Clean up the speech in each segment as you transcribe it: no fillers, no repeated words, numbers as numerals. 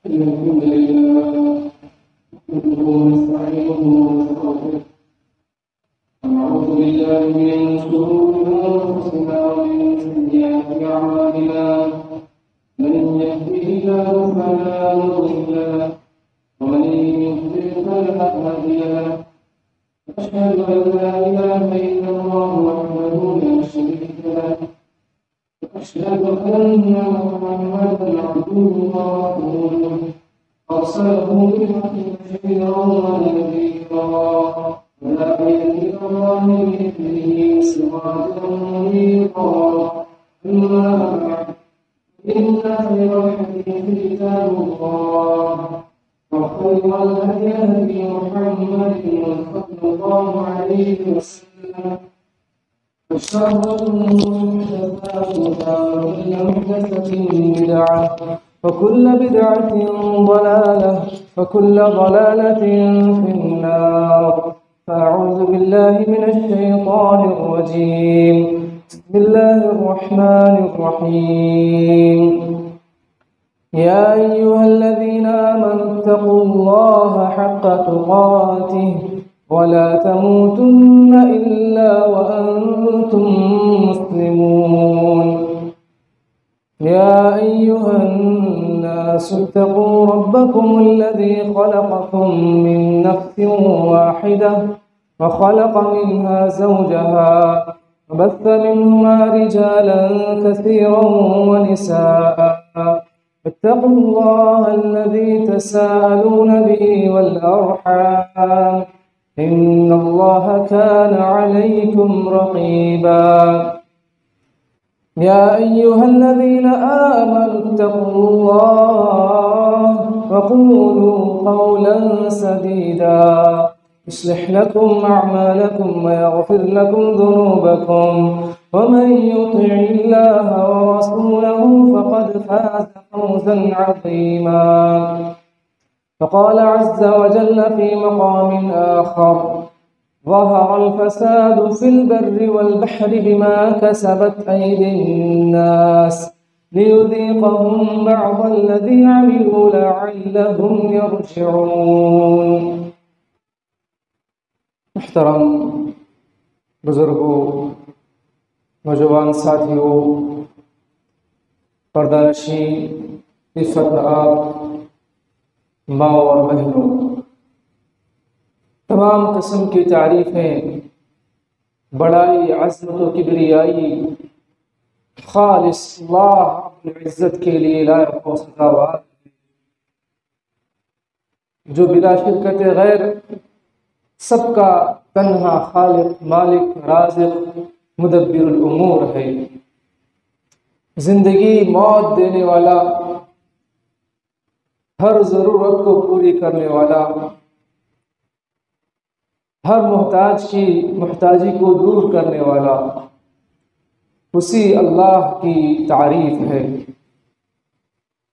الحمد لله نحمده ونستعينه ونستغفره ونعوذ بالله من شرور أنفسنا ومن سيئات أعمالنا من يهده الله فلا مضل له ومن يضلل فلا هادي له أشهد أن لا إله إلا الله وحده لا شريك له أشهد أن محمدا عبده ورسوله أرسله بالحق بشيرا ونذيرا وداعيا إلى الله بإذنه سراجا منيرا أما بعد إن خير الحديث كتاب الله وخير الهدي هدي محمد صلى الله عليه وسلم وشر الأمور محدثاتها وكل محدثة بدعة وكل بدعة ضلالة وكل ضلالة في النار فأعوذ بالله من الشيطان الرجيم بسم الله الرحمن الرحيم يا أيها الذين آمنوا اتقوا الله حق تقاته ولا تموتن إلا وأنتم مسلمون يا أيها الناس اتقوا ربكم الذي خلقكم من نفس واحدة وخلق منها زوجها وبث منهما رجالا كثيرا ونساء اتقوا الله الذي تساءلون به والأرحام إن الله كان عليكم رقيبا يا أيها الذين آمنوا اتقوا الله وقولوا قولا سديدا يصلح لكم أعمالكم ويغفر لكم ذنوبكم ومن يطع الله ورسوله فقد فاز فوزا عظيما فقال عز وجل في مقام آخر ظهر الفساد في البر والبحر بما كسبت أيدي الناس ليذيقهم بعض الذي عملوا لعلهم يرجعون محترم بزرگوں نوجوان ساتھیوں پردہ نشین عزت آب ماں اور بہنوں تمام قسم کی تعریفیں بڑائی عظمت و کبریائی خالص اللہ رب العزت کے لیے لائق و سزاوار جو بلا شرکت غیر سب کا تنہا خالق مالک رازق مدبر الامور ہے، زندگی موت دینے والا، ہر ضرورت کو پوری کرنے والا، ہر محتاج کی محتاجی کو دور کرنے والا، اسی اللہ کی تعریف ہے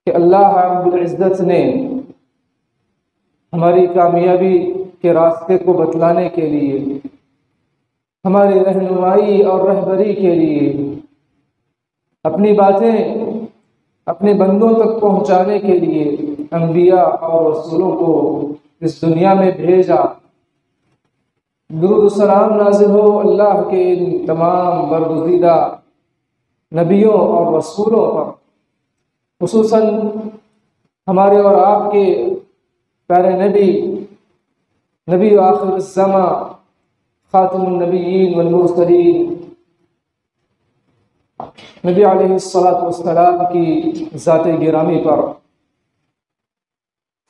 کہ اللہ رب العزت نے ہماری کامیابی کے راستے کو بتلانے کے لیے، ہماری رہنمائی اور رہبری کے لیے، اپنی باتیں اپنے بندوں تک پہنچانے کے لیے انبیاء اور رسولوں کو اس دنیا میں بھیجا۔ درود و سلام نازل ہو اللہ کے ان تمام برگزیدہ نبیوں اور رسولوں پر، خصوصاً ہمارے اور آپ کے پیارے نبی آخر الزماں خاتم النبیین والمرسلین نبی علیہ الصلاۃ والسلام کی ذات گرامی پر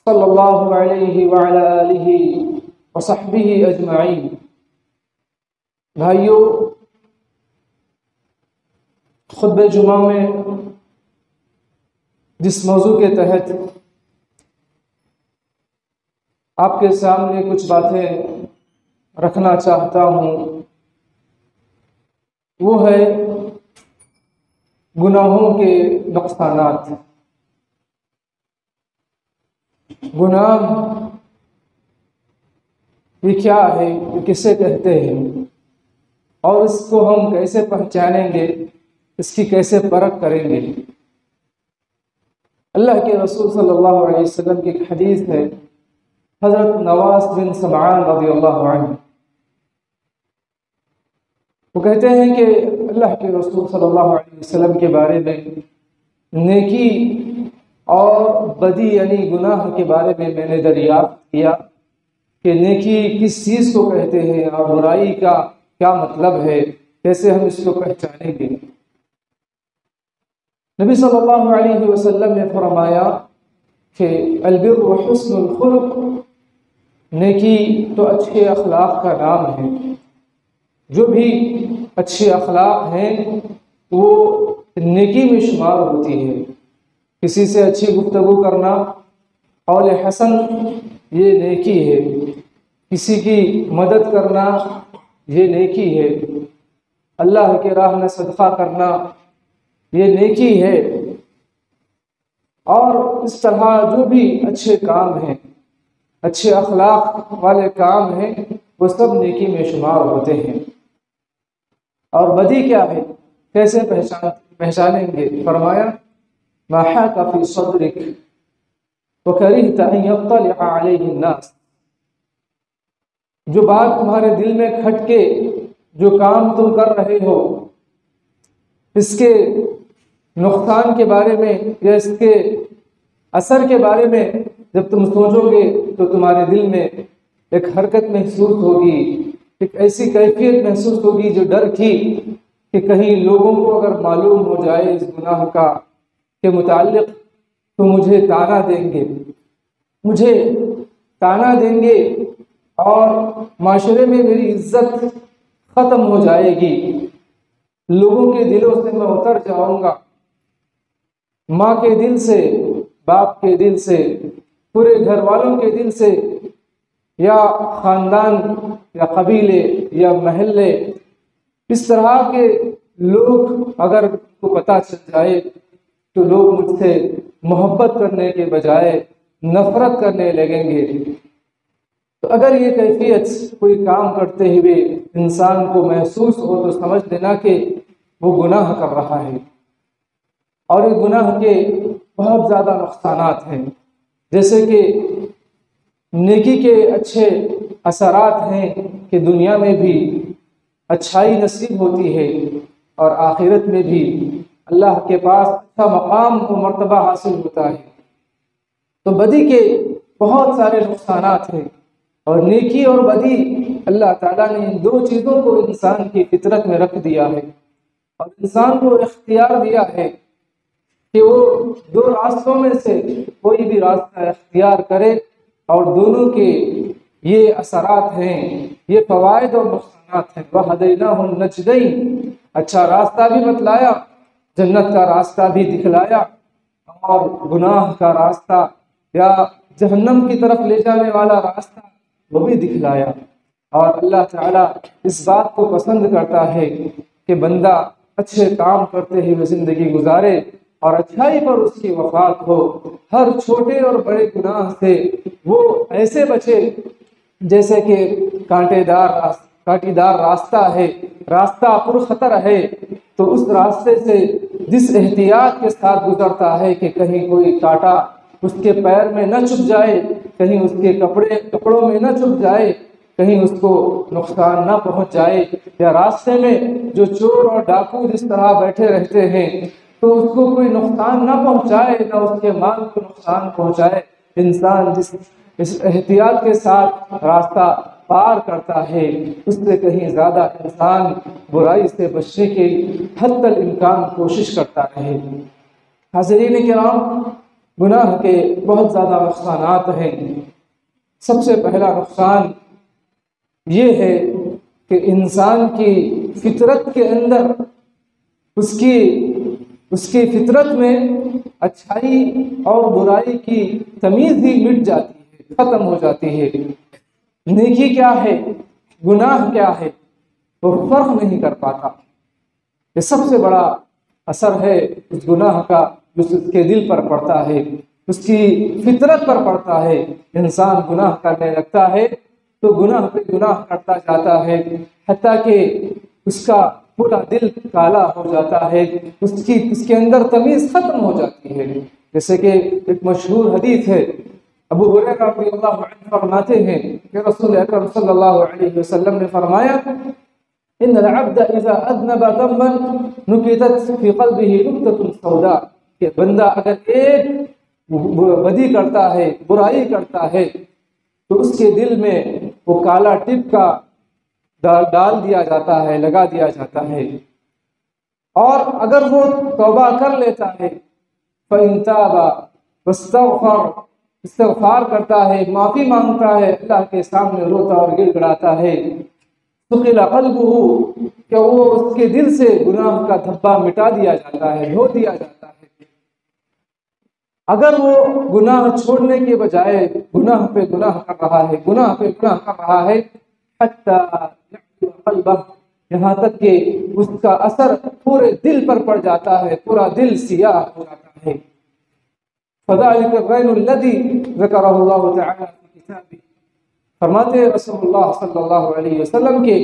صلی اللہ علیہ وعلی آلہ وصحبہ اجمعین۔ بھائیو، خطبہ جمعہ میں جس موضوع کے تحت آپ کے سامنے کچھ باتیں رکھنا چاہتا ہوں وہ ہے گناہوں کے نقصانات۔ گناہ یہ کیا ہے، یہ کسے کہتے ہیں، اور اس کو ہم کیسے پہچانیں گے، اس کی کیسے پرکھ کریں گے۔ اللہ کے رسول صلی اللہ علیہ وسلم کی ایک حدیث ہے، حضرت نواس بن سمعان رضی اللہ عنہ، وہ کہتے ہیں کہ اللہ کے رسول صلی اللہ علیہ وسلم کے بارے میں نیکی اور بدی یعنی گناہ کے بارے میں نے دریافت کیا کہ نیکی کس چیز کو کہتے ہیں اور برائی کا کیا مطلب ہے، کیسے ہم اس کو پہچانیں گے۔ نبی صلی اللہ علیہ وسلم نے فرمایا کہ البر حسن الخلق، نیکی تو اچھے اخلاق کا نام ہے۔ جو بھی اچھے اخلاق ہیں وہ نیکی میں شمار ہوتی ہے۔ کسی سے اچھی گفتگو کرنا، قول حسن، یہ نیکی ہے۔ کسی کی مدد کرنا یہ نیکی ہے۔ اللہ کے راہ میں صدقہ کرنا یہ نیکی ہے۔ اور اس طرح جو بھی اچھے کام ہیں، اچھے اخلاق والے کام ہیں، وہ سب نیکی میں شمار ہوتے ہیں۔ اور بدی کیا ہے، کیسے پہچانیں گے؟ فرمایا ما حاک فی صدرک وکرہت ان یطلع علیہ الناس، جو بات تمہارے دل میں کھٹ کے جو کام تم کر رہے ہو، اس کے نقصان کے بارے میں یا اس کے اثر کے بارے میں جب تم سوچو گے تو تمہارے دل میں ایک حرکت محسوس ہوگی، ایک ایسی کیفیت محسوس ہوگی جو ڈر کی کہ کہیں لوگوں کو اگر معلوم ہو جائے اس گناہ کا کے متعلق تو مجھے تانا دیں گے اور معاشرے میں میری عزت ختم ہو جائے گی، لوگوں کے دلوں سے میں اتر جاؤں گا، ماں کے دل سے، باپ کے دل سے، پورے گھر والوں کے دل سے، یا خاندان یا قبیلے یا محلے، اس طرح کے لوگ اگر کو پتہ چل جائے تو لوگ مجھ سے محبت کرنے کے بجائے نفرت کرنے لگیں گے۔ تو اگر یہ کیفیت کوئی کام کرتے ہوئے انسان کو محسوس ہو تو سمجھ لینا کہ وہ گناہ کر رہا ہے۔ اور اس گناہ کے بہت زیادہ نقصانات ہیں، جیسے کہ نیکی کے اچھے اثرات ہیں کہ دنیا میں بھی اچھائی نصیب ہوتی ہے اور آخرت میں بھی اللہ کے پاس اچھا مقام و مرتبہ حاصل ہوتا ہے۔ تو بدی کے بہت سارے نقصانات ہیں، اور نیکی اور بدی اللہ تعالیٰ نے ان دو چیزوں کو انسان کی فطرت میں رکھ دیا ہے، اور انسان کو اختیار دیا ہے کہ وہ دو راستوں میں سے کوئی بھی راستہ اختیار کرے، اور دونوں کے یہ اثرات ہیں، یہ فوائد اور نقصانات ہیں۔ وَهَدَيْنَاهُ النَّجْدَيْنِ، اچھا راستہ بھی بتلایا، جنت کا راستہ بھی دکھلایا، اور گناہ کا راستہ یا جہنم کی طرف لے جانے والا راستہ وہ بھی دکھلایا۔ اور اللہ تعالیٰ اس بات کو پسند کرتا ہے کہ بندہ اچھے کام کرتے ہوئے زندگی گزارے اور اچھائی پر اس کی وفات ہو، ہر چھوٹے اور بڑے گناہ سے وہ ایسے بچے جیسے کہ کانٹی دار راستہ ہے، راستہ پر خطر ہے، تو اس راستے سے جس احتیاط کے ساتھ گزرتا ہے کہ کہیں کوئی کانٹا اس کے پیر میں نہ چبھ جائے، کہیں اس کے کپڑوں میں نہ چبھ جائے، کہیں اس کو نقصان نہ پہنچ جائے، یا راستے میں جو چور اور ڈاکو جس طرح بیٹھے رہتے ہیں تو اس کو کوئی نقصان نہ پہنچائے، نہ اس کے مال کو نقصان پہنچائے۔ انسان اس احتیاط کے ساتھ راستہ پار کرتا ہے، اس سے کہیں زیادہ انسان برائی سے بچنے کی حتی الامکان کوشش کرتا رہے۔ حاضرین کرام، گناہ کے بہت زیادہ نقصانات ہیں۔ سب سے پہلا نقصان یہ ہے کہ انسان کی فطرت کے اندر اس کی فطرت میں اچھائی اور برائی کی تمیز ہی مٹ جاتی ہے، ختم ہو جاتی ہے۔ نیکی کیا ہے، گناہ کیا ہے، وہ فرق نہیں کر پاتا۔ یہ سب سے بڑا اثر ہے اس گناہ کا جو اس کے دل پر پڑتا ہے، اس کی فطرت پر پڑتا ہے۔ انسان گناہ کرنے لگتا ہے تو گناہ پہ گناہ کرتا جاتا ہے، حتیٰ کہ اس کا پورا دل کالا ہو جاتا ہے، اس کے اندر تمیز ختم ہو جاتی ہے۔ جیسے کہ ایک مشہور حدیث ہے، ابو ہریرہ رضی اللہ عنہ فرماتے ہیں کہ رسول اکرم صلی اللہ علیہ وسلم نے فرمایا ان العبد اذا اذنب ذنبا نكتت في قلبه نكتة سوداء، کہ بندہ اگر ایک بدی کرتا ہے، برائی کرتا ہے، تو اس کے دل میں وہ کالا ٹپ کا ڈال دیا جاتا ہے، لگا دیا جاتا ہے، اور اگر وہ توبہ کر لیتا ہے فإن تاب واستغفر، استغفار کرتا ہے، معافی مانگتا ہے، اللہ کے سامنے روتا اور گڑ گڑاتا ہے، ثقل قلبه، کہ وہ اس کے دل سے گناہ کا دھبا مٹا دیا جاتا ہے، دھو دیا جاتا ہے۔ اگر وہ گناہ چھوڑنے کے بجائے گناہ پہ گناہ کر رہا ہے، گناہ پہ گناہ کر رہا ہے، حتی یعلو قلبہ، یہاں تک کہ اس کا اثر پورے دل پر پڑ جاتا ہے، پورا دل سیاہ ہو جاتا ہے۔ فذلك الرين الذي ذكره الله تعالى في كتابه، فرماتے ہیں رسول اللہ صلی اللہ علیہ وسلم کہ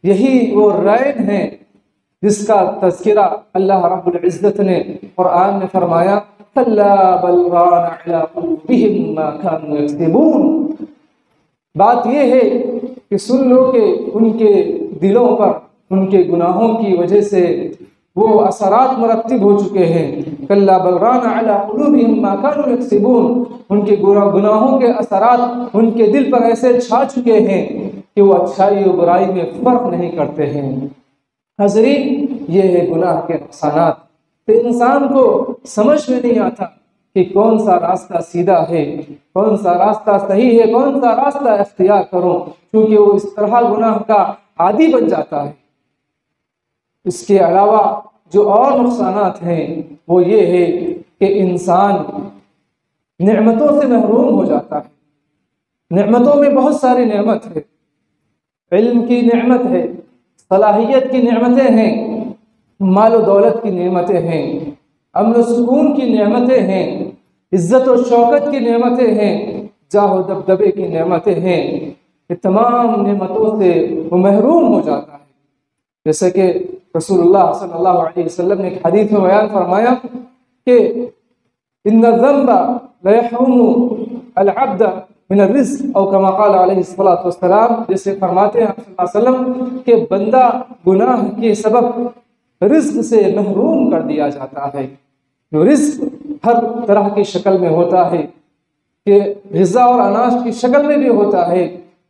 یہی وہ رین ہے جس کا تذکرہ اللہ رب العزت نے قرآن میں فرمایا كلا بل ران على قلوبهم ما كانوا يكسبون۔ بات یہ ہے کہ سن لو کہ ان کے دلوں پر ان کے گناہوں کی وجہ سے وہ اثرات مرتب ہو چکے ہیں۔ کلا بل ران علی قلوبہم ما كانوا یکسبون، ان کے گناہوں کے اثرات ان کے دل پر ایسے چھا چکے ہیں کہ وہ اچھائی و برائی میں فرق نہیں کرتے ہیں۔ حاضرین، یہ ہے گناہ کے نقصانات۔ تو انسان کو سمجھ میں نہیں آتا کہ کون سا راستہ سیدھا ہے، کون سا راستہ صحیح ہے، کون سا راستہ اختیار کروں، کیونکہ وہ اس طرح گناہ کا عادی بن جاتا ہے۔ اس کے علاوہ جو اور نقصانات ہیں وہ یہ ہے کہ انسان نعمتوں سے محروم ہو جاتا ہے۔ نعمتوں میں بہت ساری نعمت ہے، علم کی نعمت ہے، صلاحیت کی نعمتیں ہیں، مال و دولت کی نعمتیں ہیں، امن و سکون کی نعمتیں ہیں، عزت و شوکت کی نعمتیں ہیں، جاہ و دبدبے کی نعمتیں ہیں۔ یہ تمام نعمتوں سے وہ محروم ہو جاتا ہے۔ جیسے کہ رسول اللہ صلی اللہ علیہ وسلم نے ایک حدیث میں بیان فرمایا کہ ان الذنب لیحرم العبد من الرزق، او کما قال علیہ الصلوۃ والسلام، جیسے فرماتے ہیں صلی اللہ علیہ وسلم کہ بندہ گناہ کے سبب رزق سے محروم کر دیا جاتا ہے۔ جو رزق ہر طرح کی شکل میں ہوتا ہے، کہ غذا اور اناج کی شکل میں بھی ہوتا ہے،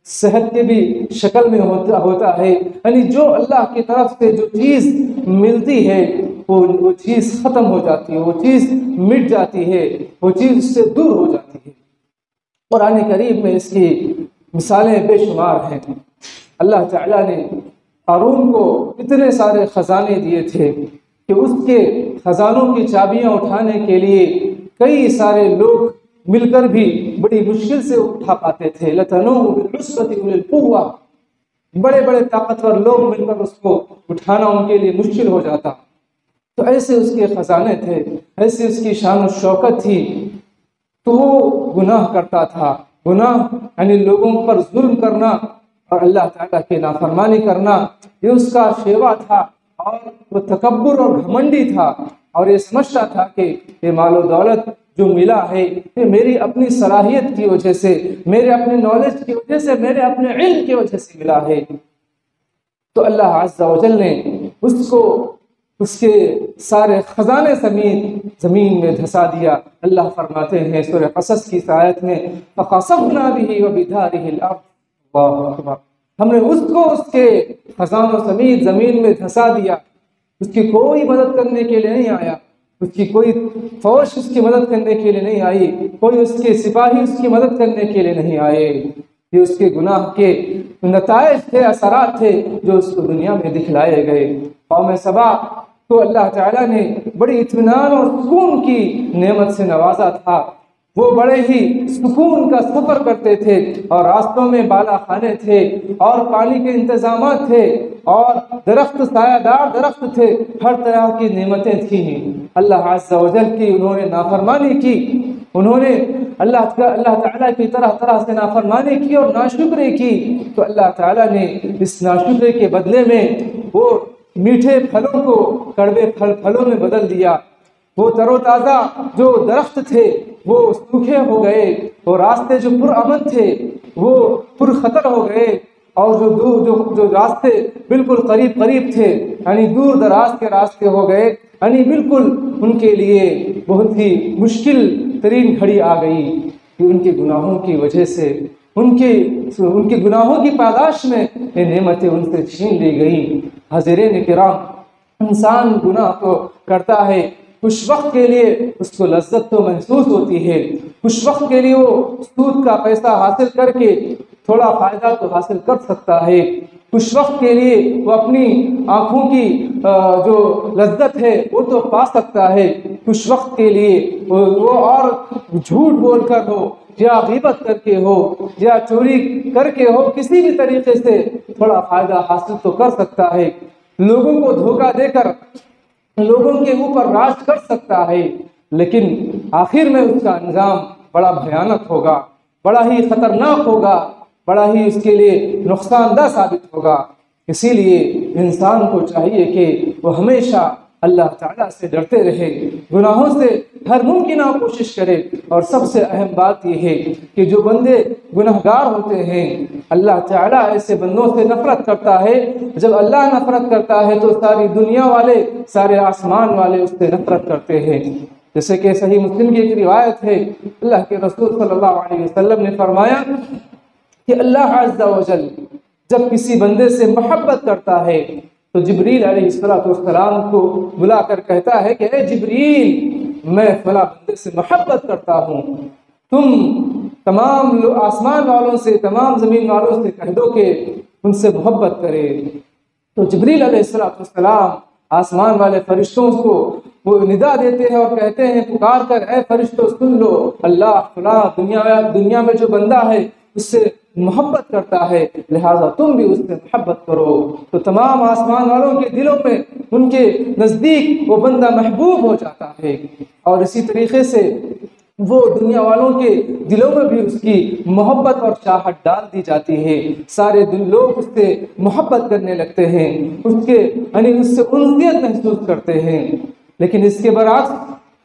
صحت کے بھی شکل میں ہوتا ہے، یعنی جو اللہ کی طرف سے جو چیز ملتی ہے وہ چیز ختم ہو جاتی ہے، وہ چیز مٹ جاتی ہے، وہ چیز اس سے دور ہو جاتی ہے۔ قرآن کریم میں اس کی مثالیں بے شمار ہیں۔ اللہ تعالیٰ نے قارون کو اتنے سارے خزانے دیے تھے کہ اس کے خزانوں کی چابیاں اٹھانے کے لیے کئی سارے لوگ مل کر بھی بڑی مشکل سے اٹھا پاتے تھے۔ لَتَنُوءُ بِالْعُصْبَةِ أُولِي الْقُوَّةِ، بڑے بڑے طاقتور لوگ مل کر اس کو اٹھانا ان کے لیے مشکل ہو جاتا۔ تو ایسے اس کے خزانے تھے، ایسے اس کی شان و شوکت تھی، تو وہ گناہ کرتا تھا۔ گناہ یعنی لوگوں پر ظلم کرنا اور اللہ تعالیٰ کی نافرمانی کرنا، یہ اس کا شیوا تھا، اور وہ تکبر اور گھمنڈی تھا، اور یہ سمجھتا تھا کہ یہ مال و دولت جو ملا ہے یہ میری اپنی صلاحیت کی وجہ سے، میرے اپنے نالج کی وجہ سے، میرے اپنے علم کی وجہ سے ملا ہے۔ تو اللہ عز و جل نے اس کو اس کے سارے خزانے سمیت زمین میں دھسا دیا۔ اللہ فرماتے ہیں سورہ قصص کی آیت میں فَخَسَفْنَا بِهِ وَبِدَارِهِ الْأَرْضِ، اللہ اکبر، ہم نے اس کو اس کے خزانوں سمیت زمین میں دھسا دیا۔ اس کی کوئی مدد کرنے کے لیے نہیں آیا، اس کی کوئی فوج اس کی مدد کرنے کے لیے نہیں آئی، کوئی اس کے سپاہی اس کی مدد کرنے کے لیے نہیں آئے۔ یہ اس کے گناہ کے نتائج تھے، اثرات تھے جو اس کو دنیا میں دکھلائے گئے۔ قوم سبا تو اللہ تعالیٰ نے بڑی اطمینان اور سکون کی نعمت سے نوازا تھا۔ وہ بڑے ہی سکون کا سفر کرتے تھے، اور راستوں میں بالا خانے تھے، اور پانی کے انتظامات تھے، اور درخت سایہ دار درخت تھے، ہر طرح کی نعمتیں تھیں۔ اللہ عز و جل کی انہوں نے نافرمانی کی، انہوں نے اللہ تعالیٰ کی طرح سے نافرمانی کی اور ناشکری کی، تو اللہ تعالیٰ نے اس ناشکری کے بدلے میں وہ میٹھے پھلوں کو کڑوے پھلوں میں بدل دیا۔ وہ تر و تازہ جو درخت تھے وہ سوکھے ہو گئے، وہ راستے جو پرامن تھے وہ پرخطر ہو گئے، اور جو راستے بالکل قریب تھے یعنی دور دراز کے راستے ہو گئے، یعنی بالکل ان کے لیے بہت ہی مشکل ترین گھڑی آ گئی کہ ان کے گناہوں کی وجہ سے، ان کے گناہوں کی پاداش میں یہ نعمتیں ان سے چھین لی گئی۔ حاضرین کرام، انسان گناہ تو کرتا ہے، کچھ وقت کے لیے اس کو لذت تو محسوس ہوتی ہے، کچھ وقت کے لیے وہ سود کا پیسہ حاصل کر کے تھوڑا فائدہ تو حاصل کر سکتا ہے، کچھ وقت کے لیے وہ اپنی آنکھوں کی جو لذت ہے وہ تو پا سکتا ہے، کچھ وقت کے لیے وہ اور جھوٹ بول کر ہو یا غیبت کر کے ہو یا چوری کر کے ہو، کسی بھی طریقے سے تھوڑا فائدہ حاصل تو کر سکتا ہے، لوگوں کو دھوکہ دے کر لوگوں کے اوپر راج کر سکتا ہے، لیکن آخر میں اس کا انجام بڑا بھیانک ہوگا، بڑا ہی خطرناک ہوگا، بڑا ہی اس کے لیے نقصان دہ ثابت ہوگا۔ اسی لیے انسان کو چاہیے کہ وہ ہمیشہ اللہ تعالیٰ سے ڈرتے رہے، گناہوں سے ہر ممکنہ کوشش کرے، اور سب سے اہم بات یہ ہے کہ جو بندے گنہگار ہوتے ہیں اللہ تعالیٰ ایسے بندوں سے نفرت کرتا ہے۔ جب اللہ نفرت کرتا ہے تو ساری دنیا والے، سارے آسمان والے اس سے نفرت کرتے ہیں، جیسے کہ صحیح مسلم کی ایک روایت ہے، اللہ کے رسول صلی اللہ علیہ وسلم نے فرمایا کہ اللہ عز و جل جب کسی بندے سے محبت کرتا ہے تو جبریل علیہ السلام کو بلا کر کہتا ہے کہ اے جبریل، میں فلاں بندے سے محبت کرتا ہوں، تم تمام آسمان والوں سے، تمام زمین والوں سے کہہ دو کہ ان سے محبت کرے۔ تو جبریل علیہ السلام آسمان والے فرشتوں کو وہ ندا دیتے ہیں اور کہتے ہیں، پکار کر، اے فرشتوں سن لو، اللہ فلاں دنیا میں جو بندہ ہے اس سے محبت کرتا ہے، لہذا تم بھی اس سے محبت کرو۔ تو تمام آسمان والوں کے دلوں میں ان کے نزدیک وہ بندہ محبوب ہو جاتا ہے، اور اسی طریقے سے وہ دنیا والوں کے دلوں میں بھی اس کی محبت اور چاہت ڈال دی جاتی ہے، سارے لوگ اس سے محبت کرنے لگتے ہیں، اس سے انسیت محسوس کرتے ہیں۔ لیکن اس کے برعکس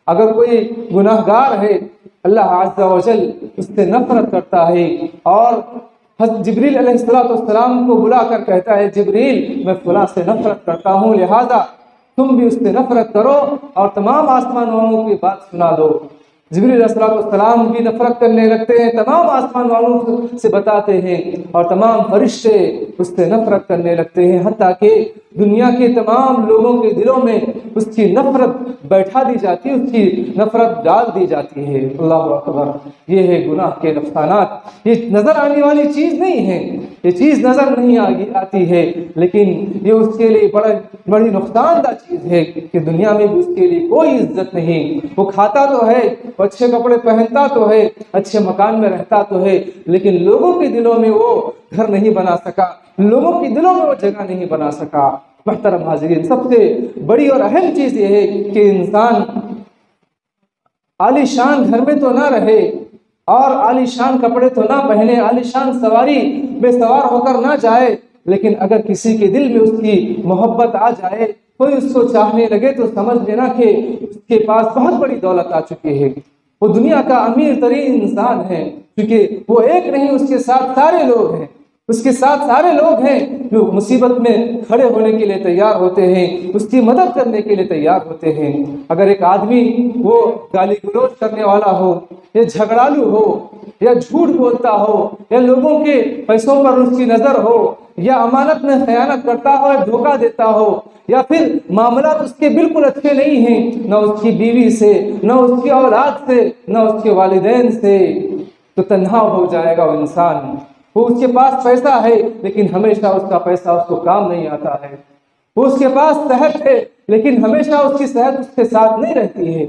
اگر کوئی گناہ گار ہے، اللہ عز و جل اس سے نفرت کرتا ہے، اور جبریل علیہ السلام کو بلا کر کہتا ہے، جبریل میں فلاں سے نفرت کرتا ہوں، لہذا تم بھی اس سے نفرت کرو اور تمام آسمان والوں کی بات سنا دو۔ جبریل علیہ السلام بھی نفرت کرنے لگتے ہیں، تمام آسمان والوں سے بتاتے ہیں، اور تمام فرشتے اس سے نفرت کرنے لگتے ہیں، حتیٰ کہ دنیا کے تمام لوگوں کے دلوں میں اس کی نفرت بیٹھا دی جاتی ہے، اس کی نفرت ڈال دی جاتی ہے۔ اللہ اکبر! یہ ہے گناہ کے نقصانات، یہ نظر آنے والی چیز نہیں ہے، یہ چیز نظر نہیں آتی ہے، لیکن یہ اس کے لیے بڑی نقصان دہ چیز ہے کہ دنیا میں بھی اس کے لیے کوئی عزت نہیں۔ وہ کھاتا تو ہے، وہ اچھے کپڑے پہنتا تو ہے، اچھے مکان میں رہتا تو ہے، لیکن لوگوں کے دلوں میں وہ گھر نہیں بنا سکا، لوگوں کے دلوں میں وہ جگہ نہیں بنا سکا۔ محترم حاضرین، سب سے بڑی اور اہم چیز یہ ہے کہ انسان عالی شان گھر میں تو نہ رہے اور عالی شان کپڑے تو نہ پہنے، عالی شان سواری میں سوار ہو کر نہ جائے، لیکن اگر کسی کے دل میں اس کی محبت آ جائے، کوئی اس کو چاہنے لگے، تو سمجھ لینا کہ اس کے پاس بہت بڑی دولت آ چکی ہے، وہ دنیا کا امیر ترین انسان ہے، کیونکہ وہ ایک نہیں، اس کے ساتھ سارے لوگ ہیں، اس کے ساتھ سارے لوگ ہیں جو مصیبت میں کھڑے ہونے کے لیے تیار ہوتے ہیں، اس کی مدد کرنے کے لیے تیار ہوتے ہیں۔ اگر ایک آدمی وہ گالی گلوچ کرنے والا ہو، یا جھگڑالو ہو، یا جھوٹ بولتا ہو، یا لوگوں کے پیسوں پر اس کی نظر ہو، یا امانت میں خیانت کرتا ہو، یا دھوکہ دیتا ہو، یا پھر معاملات اس کے بالکل اچھے نہیں ہیں، نہ اس کی بیوی سے، نہ اس کی اولاد سے، نہ اس کے والدین سے، تو تنہا ہو جائے گا وہ انسان۔ وہ اس کے پاس پیسہ ہے، لیکن ہمیشہ اس کا پیسہ اس کو کام نہیں آتا ہے، وہ اس کے پاس صحت ہے، لیکن ہمیشہ اس کی صحت اس کے ساتھ نہیں رہتی ہے۔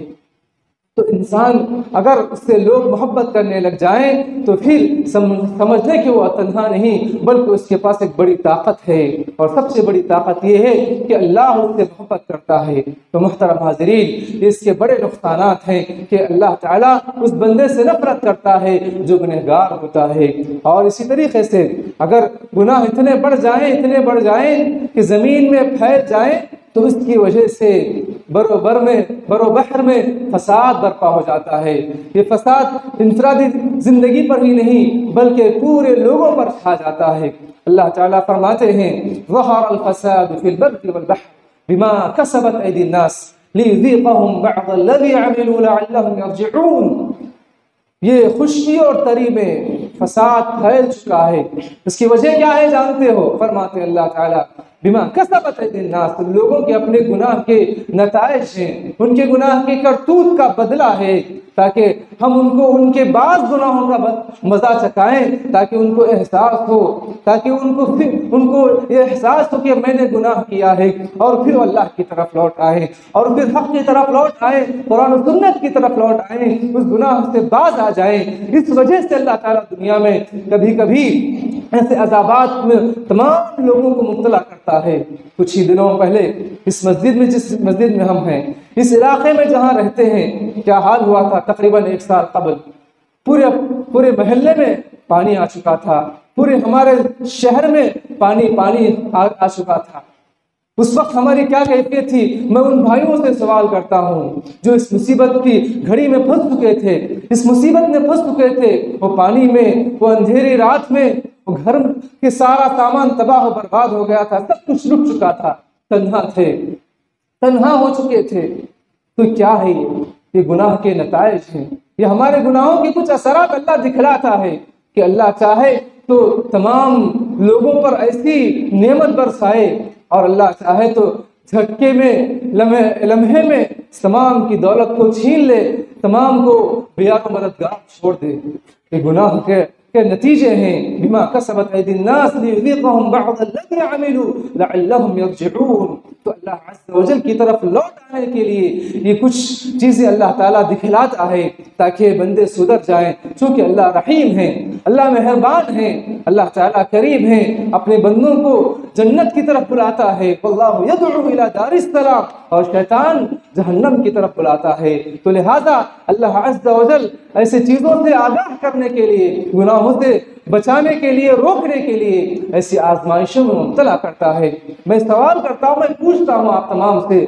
تو انسان اگر اس سے لوگ محبت کرنے لگ جائیں تو پھر سمجھ لیں کہ وہ تنہا نہیں، بلکہ اس کے پاس ایک بڑی طاقت ہے، اور سب سے بڑی طاقت یہ ہے کہ اللہ اس سے محبت کرتا ہے۔ تو محترم حاضرین، اس کے بڑے نقصانات ہیں کہ اللہ تعالیٰ اس بندے سے نفرت کرتا ہے جو گنہگار ہوتا ہے، اور اسی طریقے سے اگر گناہ اتنے بڑھ جائیں کہ زمین میں پھیل جائیں تو اس کی وجہ سے بر و بحر میں فساد برپا ہو جاتا ہے۔ یہ فساد انفرادی زندگی پر ہی نہیں بلکہ پورے لوگوں پر چھا جاتا ہے۔ اللہ تعالیٰ فرماتے ہیں ظہر الفساد فی البر والبحر بما کسبت ایدی الناس لیذیقہم بعض الذی عملوا لعلہم یرجعون۔ یہ خشکی اور تری میں فساد پھیل چکا ہے، اس کی وجہ کیا ہے جانتے ہو؟ فرماتے اللہ تعالیٰ بما کسبت ایدی الناس، لوگوں کے اپنے گناہ کے نتائج ہیں، ان کے گناہ کے کرتوت کا بدلہ ہے، تاکہ ہم ان کو ان کے بعض گناہوں کا مزہ چکھائیں، تاکہ ان کو احساس ہو، تاکہ ان کو یہ احساس ہو کہ میں نے گناہ کیا ہے، اور پھر اللہ کی طرف لوٹ آئے، اور پھر حق کی طرف لوٹ آئے، قرآن و سنت کی طرف لوٹ آئے، اس گناہ سے باز آ جائیں۔ اس وجہ سے اللہ تعالیٰ دنیا میں کبھی کبھی ایسے عذابات میں تمام لوگوں کو مبتلا کرتا ہے۔ کچھ ہی دنوں پہلے اس مسجد میں، جس مسجد میں ہم ہیں، اس علاقے میں جہاں رہتے ہیں، کیا حال ہوا تھا؟ تقریباً 1 سال قبل پورے محلے میں پانی آ چکا تھا، پورے ہمارے شہر میں پانی آ چکا تھا۔ اس وقت ہماری کیا کیفیت تھی؟ میں ان بھائیوں سے سوال کرتا ہوں جو اس مصیبت کی گھڑی میں پھنس چکے تھے، اس مصیبت میں پھنس چکے تھے، وہ پانی میں، وہ اندھیری رات میں، وہ گھر کے سارا سامان تباہ و برباد ہو گیا تھا، سب کچھ لٹ چکا تھا، تنہا تھے، تنہا ہو چکے تھے۔ تو کیا ہے یہ گناہ کے نتائج ہیں، یہ ہمارے گناہوں کے کچھ اثرات اللہ دکھلاتا ہے کہ اللہ چاہے تو تمام لوگوں پر ایسی نعمت برسائے، اور اللہ چاہے تو جھٹکے میں، لمحے میں تمام کی دولت کو چھین لے، تمام کو بیار و مددگار چھوڑ دے۔ یہ گناہ کے نتیجے ہیں بما کسبت ایدی الناس لیذیقہم بعض الذی عملوا لعلہم یرجعون۔ تو اللہ عز و جل کی طرف لوٹ آنے کے لیے یہ کچھ چیزیں اللہ تعالیٰ دکھلاتا ہے تاکہ بندے سدھر جائیں، چونکہ اللہ رحیم ہے، اللہ مہربان ہے، اللہ تعالیٰ کریم ہے، اپنے بندوں کو جنت کی طرف بلاتا ہے، واللہ یدعو الی دار السلام، اور شیطان جہنم کی طرف بلاتا ہے۔ تو لہذا اللہ عز و جل ایسے چیزوں سے آگاہ کرنے کے لیے، گناہوں سے بچانے کے لیے، روکنے کے لیے ایسی آزمائشوں میں مبتلا کرتا ہے۔ میں سوال کرتا ہوں، میں پوچھتا ہوں آپ تمام سے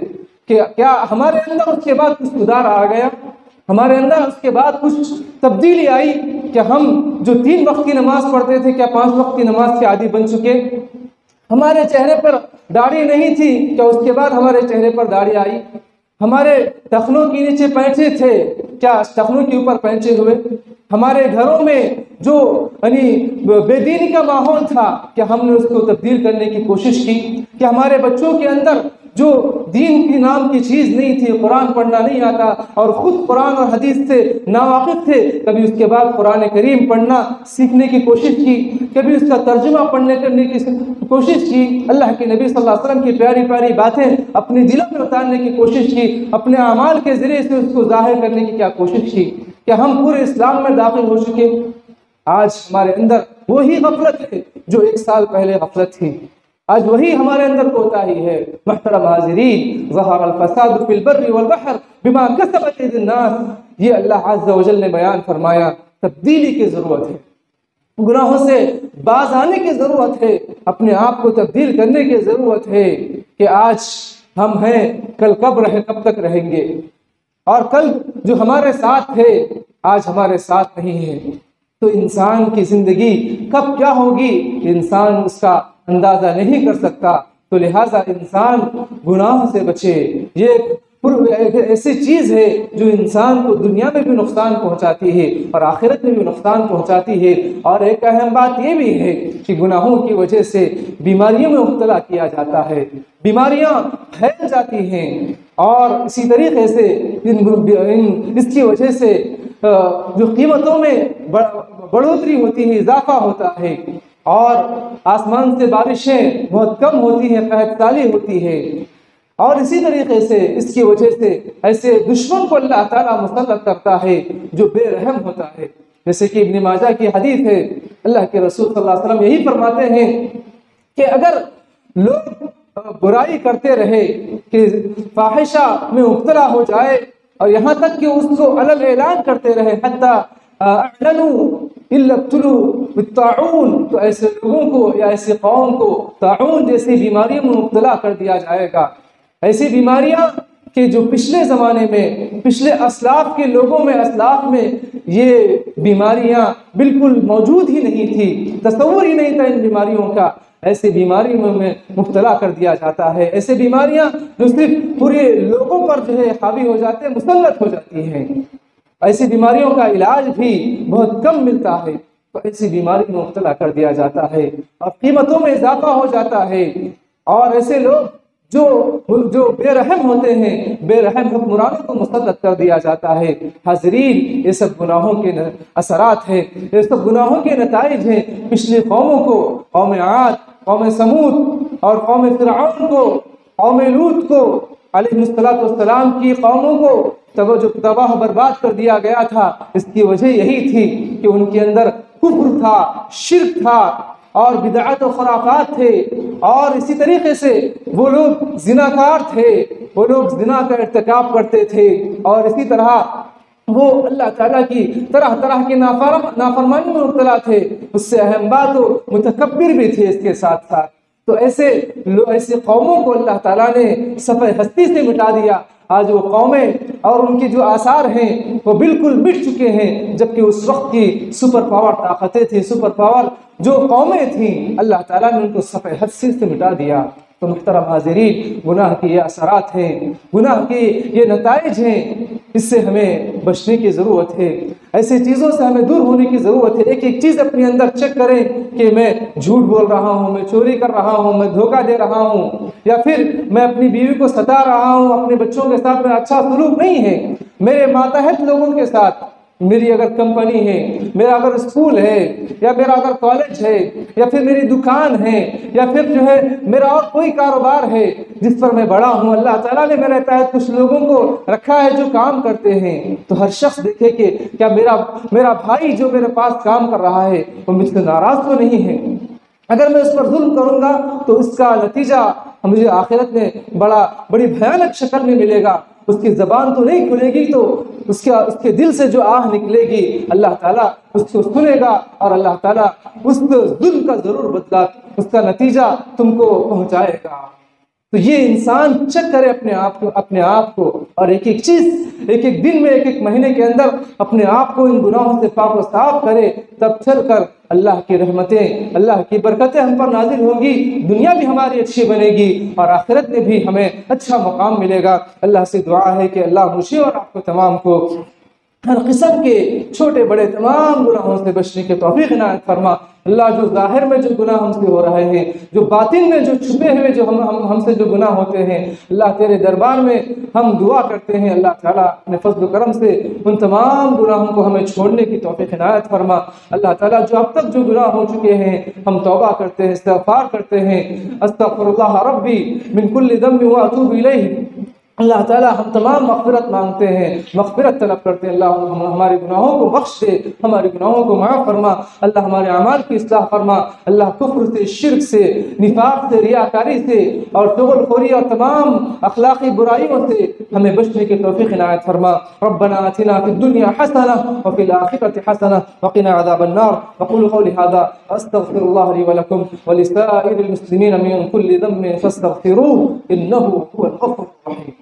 کہ کیا ہمارے اندر اس کے بعد کچھ سدھار آ گیا؟ ہمارے اندر اس کے بعد کچھ تبدیلی آئی؟ کیا ہم جو 3 وقت کی نماز پڑھتے تھے، کیا 5 وقت کی نماز کے عادی بن چکے؟ ہمارے چہرے پر داڑھی نہیں تھی، کیا اس کے بعد ہمارے چہرے پر داڑھی آئی؟ ہمارے ٹخنوں کے نیچے پینچے تھے، کیا ٹخنوں کے اوپر پینچے ہوئے؟ ہمارے گھروں میں جو بے دینی کا ماحول تھا، کیا ہم نے اس کو تبدیل کرنے کی کوشش کی؟ کہ ہمارے بچوں کے اندر جو دین کی نام کی چیز نہیں تھی، قرآن پڑھنا نہیں آتا اور خود قرآن اور حدیث سے ناواقف تھے، کبھی اس کے بعد قرآن کریم پڑھنا سیکھنے کی کوشش کی، کبھی اس کا ترجمہ کرنے کی کوشش کی، اللہ کے نبی صلی اللہ علیہ وسلم کی پیاری پیاری باتیں اپنے دلوں میں اتارنے کی کوشش کی، اپنے اعمال کے ذریعے سے اس کو ظاہر کرنے کی کیا کوشش کی؟ کہ ہم پورے اسلام میں داخل ہو چکے؟ آج ہمارے اندر وہی غفلت ہے جو 1 سال پہلے غفلت تھی، آج وہی ہمارے اندر کوتاہی ہے۔ محترم حاضرین، ظہر الفساد فی البر والبحر بما کسبت ایدی الناس، یہ اللہ عز و جل نے بیان فرمایا، تبدیلی کی ضرورت ہے، گناہوں سے باز آنے کی ضرورت ہے، اپنے آپ کو تبدیل کرنے کی ضرورت ہے کہ آج ہم ہیں، کل کب تک رہیں گے، اور کل جو ہمارے ساتھ تھے آج ہمارے ساتھ نہیں ہے۔ تو انسان کی زندگی کب کیا ہوگی انسان اس کا اندازہ نہیں کر سکتا۔ تو لہٰذا انسان گناہ سے بچے، یہ ایک ایسی چیز ہے جو انسان کو دنیا میں بھی نقصان پہنچاتی ہے اور آخرت میں بھی نقصان پہنچاتی ہے۔ اور ایک اہم بات یہ بھی ہے کہ گناہوں کی وجہ سے بیماریوں میں مبتلا کیا جاتا ہے، بیماریاں پھیل جاتی ہیں، اور اسی طریقے سے اس کی وجہ سے جو قیمتوں میں بڑھوتری ہوتی ہے، اضافہ ہوتا ہے، اور آسمان سے بارشیں بہت کم ہوتی ہیں، قحط سالی ہوتی ہے، اور اسی طریقے سے اس کی وجہ سے ایسے دشمن کو اللہ تعالیٰ مسلط کرتا ہے جو بے رحم ہوتا ہے۔ جیسے کہ ابن ماجہ کی حدیث ہے، اللہ کے رسول صلی اللہ علیہ وسلم یہی فرماتے ہیں کہ اگر لوگ برائی کرتے رہے، کہ فاحشہ میں مبتلا ہو جائے، اور یہاں تک کہ اس کو علل اعلان کرتے رہے، حتی اعلنوا الا ابتلوا بالطاعون، تو ایسے لوگوں کو یا ایسی قوم کو طاعون جیسی بیماریوں میں مبتلا کر دیا جائے گا۔ ایسی بیماریاں کہ جو پچھلے زمانے میں پچھلے اسلاف کے لوگوں میں اسلاف میں یہ بیماریاں بالکل موجود ہی نہیں تھی، تصور ہی نہیں تھا ان بیماریوں کا، ایسی بیماریوں میں مبتلا کر دیا جاتا ہے، ایسے بیماریاں جو صرف پورے لوگوں پر جو ہے حاوی ہو جاتے ہیں، مسلط ہو جاتی ہیں، ایسی بیماریوں کا علاج بھی بہت کم ملتا ہے، تو ایسی بیماری میں مبتلا کر دیا جاتا ہے اور قیمتوں میں اضافہ ہو جاتا ہے، اور ایسے لوگ جو بے رحم ہوتے ہیں، بے رحم حکمرانوں کو مسلط کر دیا جاتا ہے۔ حاضرین، یہ سب گناہوں کے اثرات ہیں، یہ سب گناہوں کے نتائج ہیں۔ پچھلی قوموں کو، قوم عاد، قوم سمود اور قوم فرعون کو، قوم لوط کو، علیہ السلام کی قوموں کو جو تباہ برباد کر دیا گیا تھا، اس کی وجہ یہی تھی کہ ان کے اندر کفر تھا، شرک تھا اور بدعت و خرافات تھے، اور اسی طریقے سے وہ لوگ زناکار تھے، وہ لوگ زنا کا ارتکاب کرتے تھے، اور اسی طرح وہ اللہ تعالیٰ کی طرح طرح کی نافرمانی میں مبتلا تھے، اس سے اہم بات وہ متکبر بھی تھے اس کے ساتھ ساتھ۔ تو ایسے قوموں کو اللہ تعالیٰ نے صفحہ ہستی سے مٹا دیا۔ آج وہ قومیں اور ان کے جو آثار ہیں وہ بالکل مٹ چکے ہیں، جبکہ اس وقت کی سپر پاور طاقتیں تھیں، سپر پاور جو قومیں تھیں، اللہ تعالیٰ نے ان کو صفحہ ہستی سے مٹا دیا۔ تو محترم حاضرین، گناہ کے یہ اثرات ہیں، گناہ کے یہ نتائج ہیں، اس سے ہمیں بچنے کی ضرورت ہے، ایسی چیزوں سے ہمیں دور ہونے کی ضرورت ہے۔ ایک ایک چیز اپنے اندر چیک کریں کہ میں جھوٹ بول رہا ہوں، میں چوری کر رہا ہوں، میں دھوکہ دے رہا ہوں، یا پھر میں اپنی بیوی کو ستا رہا ہوں، اپنے بچوں کے ساتھ میں اچھا سلوک نہیں ہے، میرے ماتحت لوگوں کے ساتھ، میری اگر کمپنی ہے، میرا اگر اسکول ہے، یا میرا اگر کالج ہے، یا پھر میری دکان ہے، یا پھر جو ہے میرا اور کوئی کاروبار ہے جس پر میں بڑا ہوں، اللہ تعالیٰ نے میرے تحت کچھ لوگوں کو رکھا ہے جو کام کرتے ہیں، تو ہر شخص دیکھے کہ کیا میرا بھائی جو میرے پاس کام کر رہا ہے وہ مجھ سے ناراض تو نہیں ہے۔ اگر میں اس پر ظلم کروں گا تو اس کا نتیجہ مجھے آخرت میں بڑی بھیانک شکل میں ملے گا۔ اس کی زبان تو نہیں کھلے گی، تو اس کے دل سے جو آہ نکلے گی اللہ تعالیٰ اس کو سنے گا، اور اللہ تعالیٰ اس ظلم کا ضرور بدلہ، اس کا نتیجہ تم کو پہنچائے گا۔ تو یہ انسان چیک کرے اپنے آپ کو، اور ایک ایک چیز، ایک ایک دن میں، ایک ایک مہینے کے اندر اپنے آپ کو ان گناہوں سے پاک و صاف کرے، تب چل کر اللہ کی رحمتیں، اللہ کی برکتیں ہم پر نازل ہوں گی، دنیا بھی ہماری اچھی بنے گی اور آخرت میں بھی ہمیں اچھا مقام ملے گا۔ اللہ سے دعا ہے کہ اللہ مجھے اور آپ کو تمام کو ہر قسم کے چھوٹے بڑے تمام گناہوں سے بچنے کے توفیق عنایت فرما۔ اللہ جو ظاہر میں جو گناہ ہم سے ہو رہے ہیں، جو باطن میں جو چھپے ہوئے جو ہم سے جو گناہ ہوتے ہیں، اللہ تیرے دربار میں ہم دعا کرتے ہیں، اللہ تعالیٰ اپنے فضل و کرم سے ان تمام گناہوں کو ہمیں چھوڑنے کی توفیق عنایت فرما۔ اللہ تعالیٰ جو اب تک جو گناہ ہو چکے ہیں ہم توبہ کرتے ہیں، استغفار کرتے ہیں، استغفر اللہ ربی من کل ذنب واتوب الیہ۔ اللہ تعالیٰ ہم تمام مغفرت مانگتے ہیں، مغفرت طلب کرتے ہیں، اللہ ہمارے گناہوں کو بخش دے، ہمارے گناہوں کو معاف فرما، اللہ ہمارے اعمال کی اصلاح فرما، اللہ کفر سے، شرک سے، نفاق سے، ریاکاری سے اور چغل خوری اور تمام اخلاقی برائیوں سے ہمیں بچنے کی توفیق عنایت فرما۔ ربنا آتنا فی الدنیا حسنہ وفی الآخرۃ حسنہ وقنا عذاب النار۔ اقول قولی ھذا واستغفر اللہ لی ولکم ولسائر المسلمین من کل ذنب فاستغفروہ انہ هو الغفور الرحیم۔